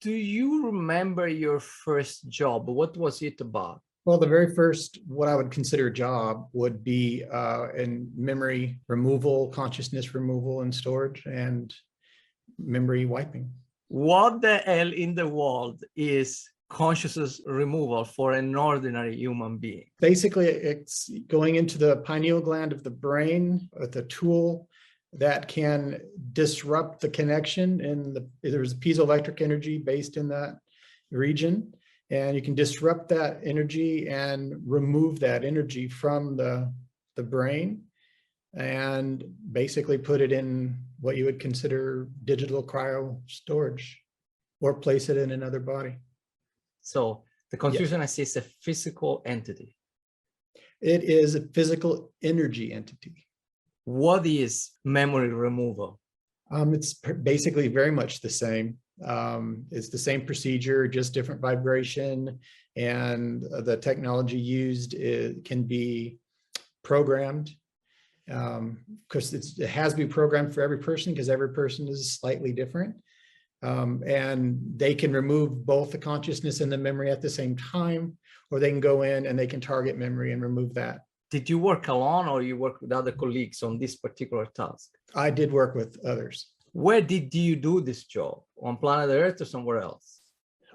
Do you remember your first job? What was it about? Well, the very first, what I would consider a job would be in memory removal, consciousness removal and storage, and memory wiping. What the hell in the world is consciousness removal for an ordinary human being? Basically, it's going into the pineal gland of the brain with a tool that can disrupt the connection there's piezoelectric energy based in that region, and you can disrupt that energy and remove that energy from the brain and basically put it in what you would consider digital cryo storage or place it in another body. So the consciousness is a physical entity. It is a physical energy entity. What is memory removal? It's basically very much the same. It's the same procedure, just different vibration, and the technology used can be programmed. Because it has to be programmed for every person, because every person is slightly different. And they can remove both the consciousness and the memory at the same time, or they can go in and they can target memory and remove that. Did you work alone or you work with other colleagues on this particular task? I did work with others. Where did you do this job? On planet Earth or somewhere else?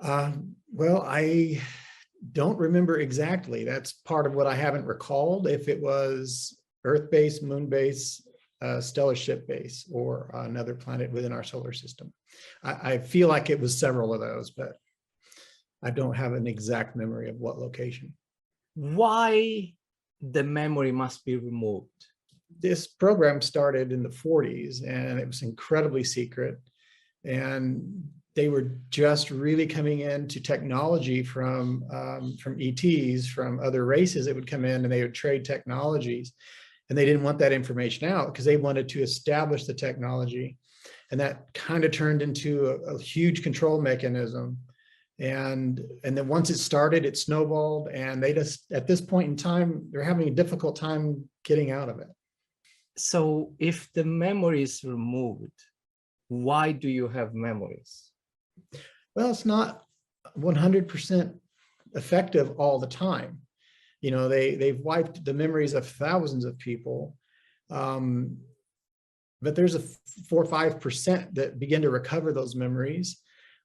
Well, I don't remember exactly. That's part of what I haven't recalled, if it was Earth base, moon base, stellar ship base, or another planet within our solar system. I feel like it was several of those, but I don't have an exact memory of what location. Why the memory must be removed? This program started in the 40s, and it was incredibly secret. And they were just really coming into technology from ETs, from other races that would come in, and they would trade technologies. And they didn't want that information out because they wanted to establish the technology. And that kind of turned into a huge control mechanism. And then once it started, it snowballed, and they just, at this point in time, they're having a difficult time getting out of it. So if the memory is removed, why do you have memories? Well, it's not 100% effective all the time. You know, they've wiped the memories of thousands of people, but there's a 4 or 5% that begin to recover those memories.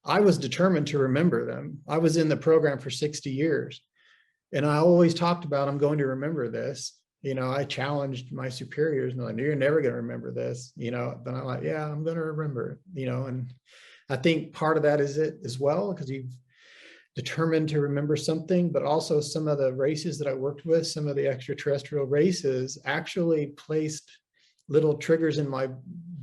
I was determined to remember them. I was in the program for 60 years, and I always talked about, I'm going to remember this. You know, I challenged my superiors, and they're like, you're never going to remember this. You know, but I'm like, yeah, I'm going to remember it. You know, and I think part of that is it as well, because you've determined to remember something, but also some of the races that I worked with, some of the extraterrestrial races actually placed little triggers in my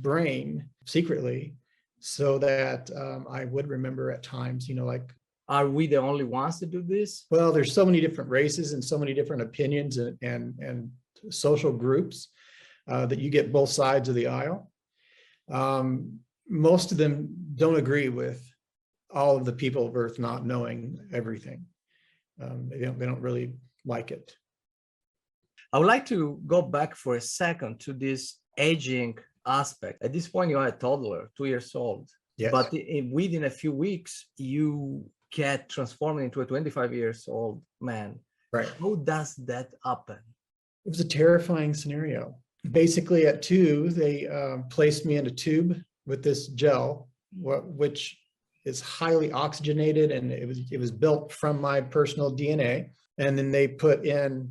brain secretly so that I would remember at times, you know, like. Are we the only ones to do this? Well, there's so many different races and so many different opinions and social groups that you get both sides of the aisle. Most of them don't agree with all of the people of Earth not knowing everything. They don't really like it. I would like to go back for a second to this aging aspect. At this point, you are a toddler, 2 years old. Yes. But within a few weeks, you get transformed into a 25 years old man. Right. How does that happen? It was a terrifying scenario. Basically, at 2, they placed me in a tube with this gel, which is highly oxygenated, and it was built from my personal DNA. And then they put in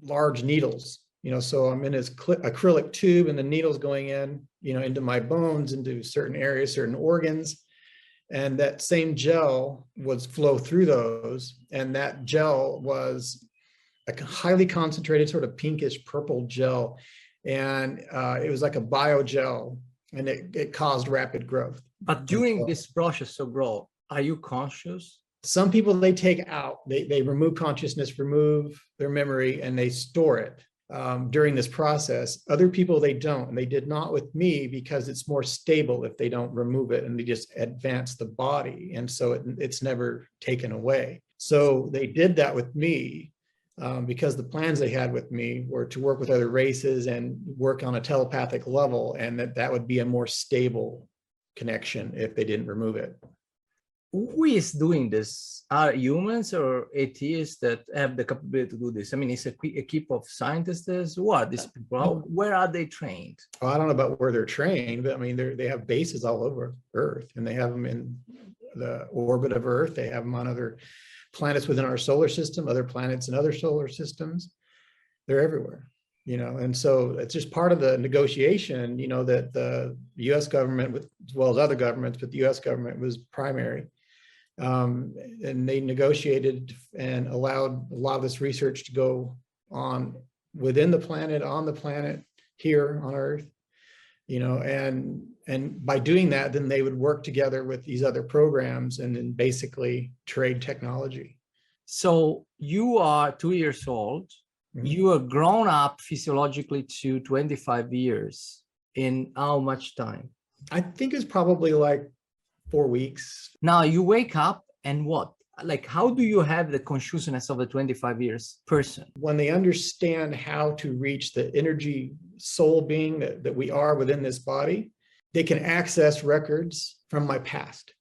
large needles, you know, so I'm in this acrylic tube, and the needles going in, you know, into my bones, into certain areas, certain organs. And that same gel would flow through those. And that gel was a highly concentrated sort of pinkish purple gel. And it was like a biogel, and it caused rapid growth. But during this process of growth, are you conscious? Some people they take out, they remove consciousness, remove their memory, and they store it during this process. Other people, they don't, and they did not with me, because it's more stable if they don't remove it, and they just advance the body. And so it's never taken away. So they did that with me because the plans they had with me were to work with other races and work on a telepathic level, and that would be a more stable connection if they didn't remove it. who is doing this? Are humans or ATs that have the capability to do this? I mean, it's a equipe of scientists. Who are these people? Where are they trained? Well, I don't know about where they're trained, but I mean, they have bases all over Earth, and they have them in the orbit of Earth. They have them on other planets within our solar system, other planets in other solar systems. They're everywhere, and so it's just part of the negotiation, that the US government, as well as other governments, but the US government was primary. And they negotiated and allowed a lot of this research to go on within the planet, on the planet here on Earth, and by doing that, then they would work together with these other programs and then basically trade technology. So you are 2 years old. Mm-hmm. You are grown up physiologically to 25 years in how much time? I think it's probably like 4 weeks. Now you wake up and what? Like, how do you have the consciousness of a 25 years person? When they understand how to reach the energy soul being that we are within this body, they can access records from my past,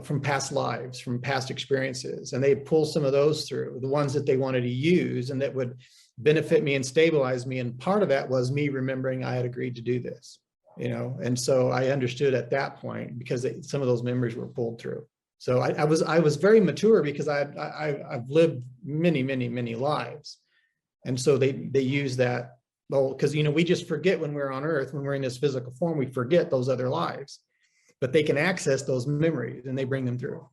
from past lives, from past experiences. And they pull some of those through, the ones that they wanted to use and that would benefit me and stabilize me. And part of that was me remembering I had agreed to do this, and so I understood at that point because some of those memories were pulled through. So I was very mature because I've lived many, many, many lives. And so they use that, well, because, we just forget when we're on Earth, when we're in this physical form, we forget those other lives, but they can access those memories and they bring them through.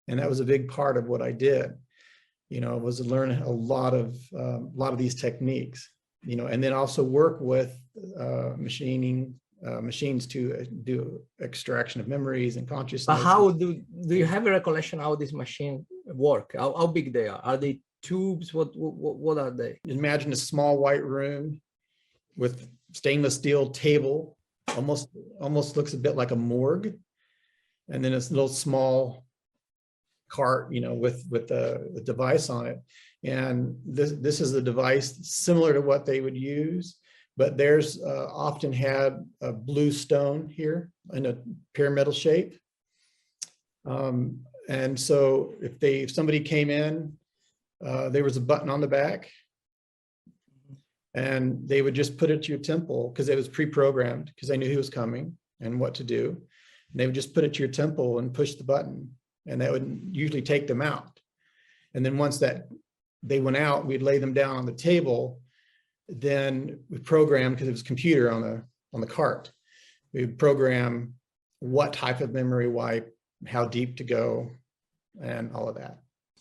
And that was a big part of what I did, was to learn a lot of these techniques, and then also work with machines to do extraction of memories and consciousness. But how do you have a recollection how this machine work? How big they are? Are they tubes? What are they? Imagine a small white room with stainless steel table, almost looks a bit like a morgue, and then a little small cart, with a device on it. And this is the device similar to what they would use. But theirs often had a blue stone here in a pyramidal shape. And so if somebody came in, there was a button on the back and they would just put it to your temple because it was pre-programmed because they knew he was coming and what to do. And they would just put it to your temple and push the button, and that would usually take them out. And then once that they went out, we'd lay them down on the table. Then we programmed, because it was computer on the cart, we would program what type of memory wipe, how deep to go, and all of that.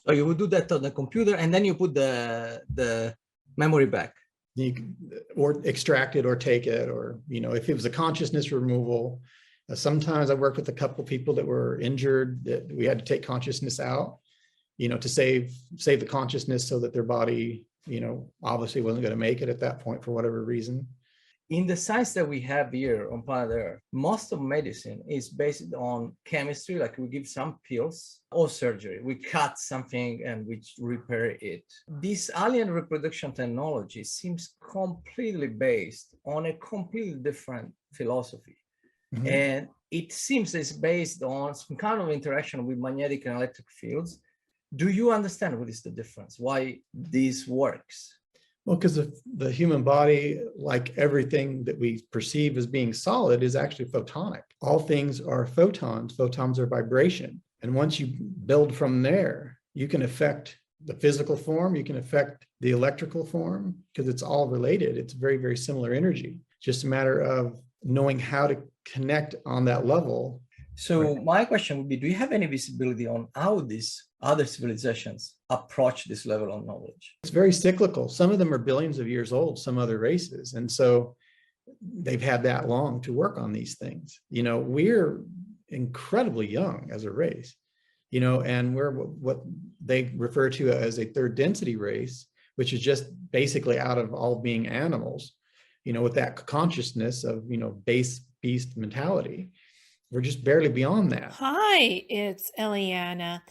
So you would do that on the computer, and then you put the memory back. Or extract it or take it, or, if it was a consciousness removal. Sometimes I worked with a couple of people that were injured that we had to take consciousness out, to save the consciousness so that their body, obviously wasn't going to make it at that point for whatever reason. In the science that we have here on planet Earth, most of medicine is based on chemistry, like we give some pills, or surgery. We cut something and we repair it. This alien reproduction technology seems completely based on a completely different philosophy. Mm-hmm. And it seems it's based on some kind of interaction with magnetic and electric fields. Do you understand what is the difference? Why this works? Well, because the human body, like everything that we perceive as being solid, is actually photonic. All things are photons. Photons are vibration. And once you build from there, you can affect the physical form, you can affect the electrical form, because it's all related. It's very, very similar energy. It's just a matter of knowing how to connect on that level. So my question would be, do you have any visibility on how these other civilizations approach this level of knowledge? It's very cyclical. Some of them are billions of years old, some other races. And so they've had that long to work on these things. We're incredibly young as a race, and we're what they refer to as a third density race, which is just basically out of all being animals, with that consciousness of, base beast mentality. We're just barely beyond that. Hi, it's Eliana.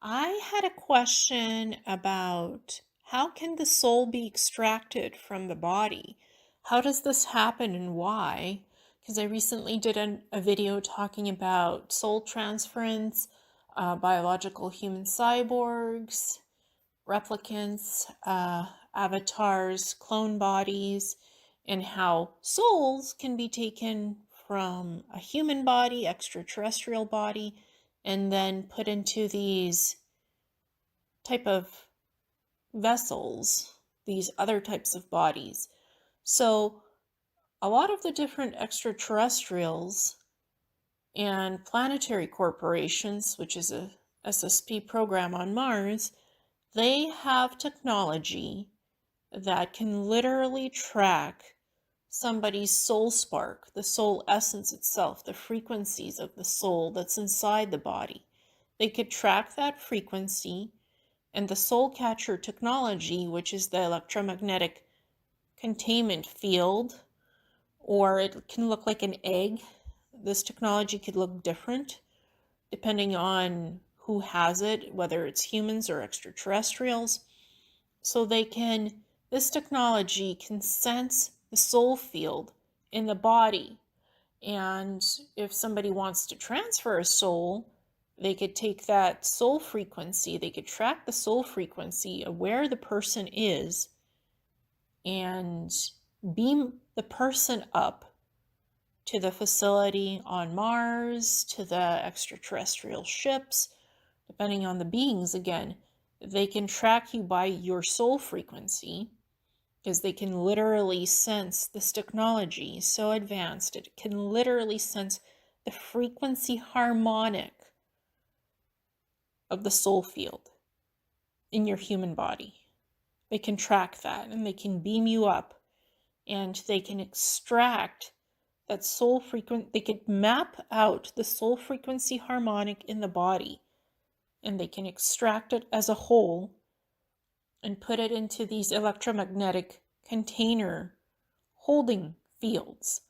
I had a question about how can the soul be extracted from the body? How does this happen and why? Because I recently did a video talking about soul transference, biological human cyborgs, replicants, avatars, clone bodies, and how souls can be taken from a human body, extraterrestrial body, and then put into these type of vessels, these other types of bodies. So a lot of the different extraterrestrials and planetary corporations, which is a SSP program on Mars, they have technology that can literally track somebody's soul spark, the soul essence itself, the frequencies of the soul that's inside the body. They could track that frequency, and the soul catcher technology, which is the electromagnetic containment field, or it can look like an egg. This technology could look different depending on who has it, whether it's humans or extraterrestrials. So this technology can sense the soul field in the body. And if somebody wants to transfer a soul, they could take that soul frequency, they could track the soul frequency of where the person is and beam the person up to the facility on Mars, to the extraterrestrial ships, depending on the beings again. They can track you by your soul frequency because they can literally sense this technology so advanced. It can literally sense the frequency harmonic of the soul field in your human body. They can track that and they can beam you up and they can extract that soul frequency. They could map out the soul frequency harmonic in the body and they can extract it as a whole and put it into these electromagnetic container holding fields.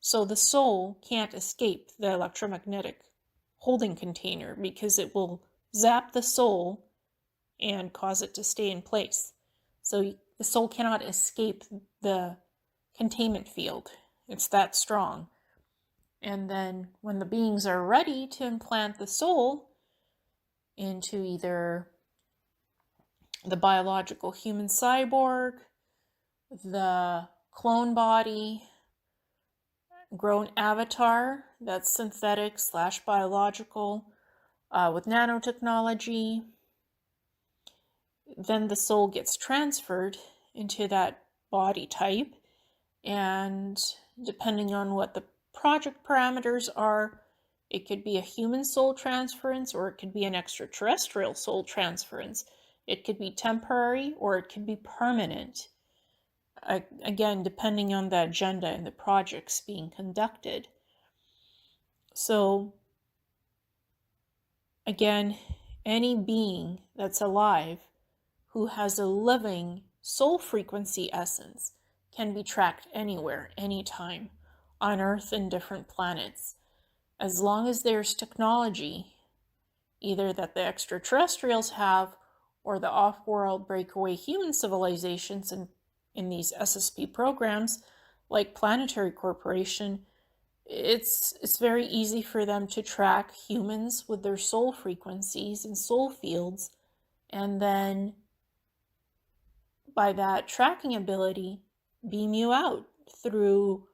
So the soul can't escape the electromagnetic holding container because it will zap the soul and cause it to stay in place. So the soul cannot escape the containment field. It's that strong. And then when the beings are ready to implant the soul into either the biological human cyborg, the clone body, grown avatar that's synthetic / biological with nanotechnology, then the soul gets transferred into that body type, and depending on what the project parameters are, it could be a human soul transference or it could be an extraterrestrial soul transference. It could be temporary or it could be permanent. Again, depending on the agenda and the projects being conducted. So, again, any being that's alive who has a living soul frequency essence can be tracked anywhere, anytime, on Earth and different planets. As long as there's technology, either that the extraterrestrials have or the off-world breakaway human civilizations in these SSP programs, like Planetary Corporation, it's very easy for them to track humans with their soul frequencies and soul fields, and then by that tracking ability, beam you out through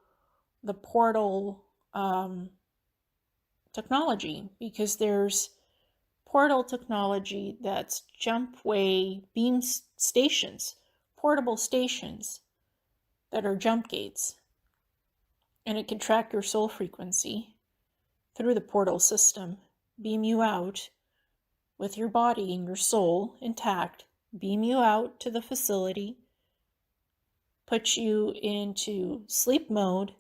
the portal technology, because there's portal technology that's jumpway beam stations, portable stations that are jump gates, and it can track your soul frequency through the portal system, beam you out with your body and your soul intact, beam you out to the facility, put you into sleep mode,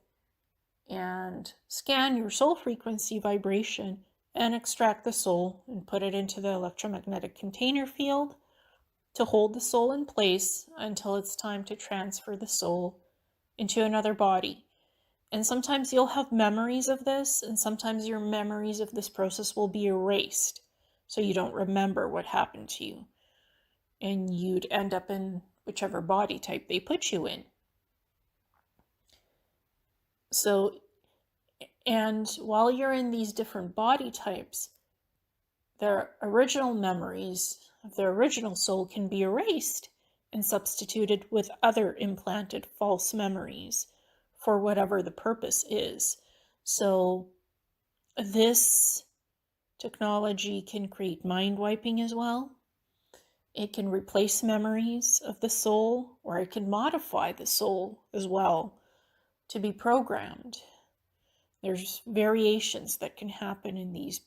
and scan your soul frequency vibration and extract the soul and put it into the electromagnetic container field to hold the soul in place until it's time to transfer the soul into another body. And sometimes you'll have memories of this, and sometimes your memories of this process will be erased, so you don't remember what happened to you. And you'd end up in whichever body type they put you in. So, and while you're in these different body types, their original memories of their original soul can be erased and substituted with other implanted false memories for whatever the purpose is. So this technology can create mind wiping as well. It can replace memories of the soul, or it can modify the soul as well to be programmed. There's variations that can happen in these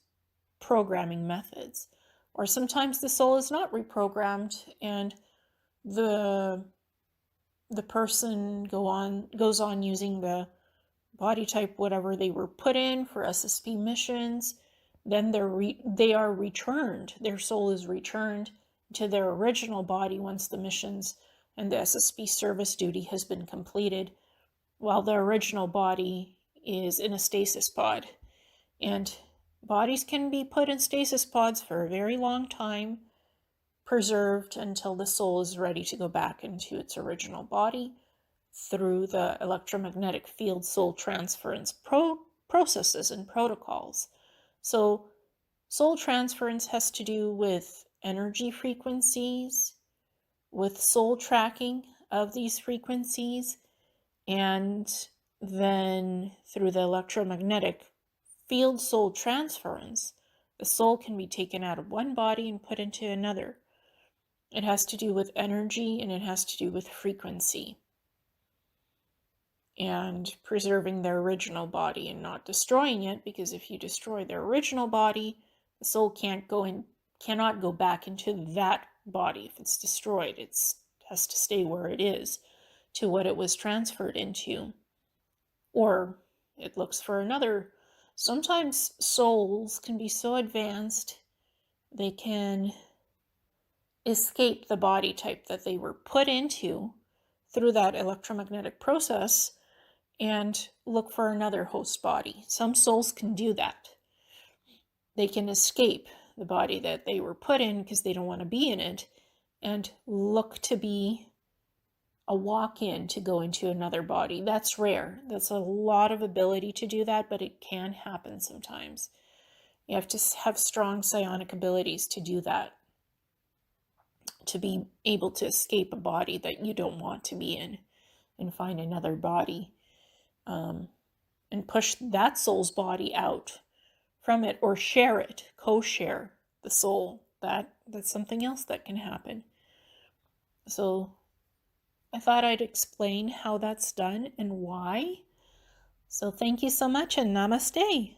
programming methods. Or sometimes the soul is not reprogrammed and the person goes on using the body type whatever they were put in for SSP missions. Then they are returned. Their soul is returned to their original body once the missions and the SSP service duty has been completed, while their original body is in a stasis pod. And bodies can be put in stasis pods for a very long time, preserved until the soul is ready to go back into its original body through the electromagnetic field soul transference processes and protocols. So soul transference has to do with energy frequencies, with soul tracking of these frequencies, and then through the electromagnetic field soul transference, the soul can be taken out of one body and put into another. It has to do with energy and it has to do with frequency and preserving their original body and not destroying it, because if you destroy their original body, the soul cannot go back into that body. If it's destroyed, it has to stay where it is, to what it was transferred into, or it looks for another. Sometimes souls can be so advanced they can escape the body type that they were put into through that electromagnetic process and look for another host body. Some souls can do that. They can escape the body that they were put in because they don't want to be in it and look to be a walk-in to go into another body. That's rare. That's a lot of ability to do that, but it can happen sometimes. You have to have strong psionic abilities to do that, to be able to escape a body that you don't want to be in and find another body, and push that soul's body out from it, or share it, co-share the soul. That's something else that can happen. So I thought I'd explain how that's done and why. So thank you so much, and namaste.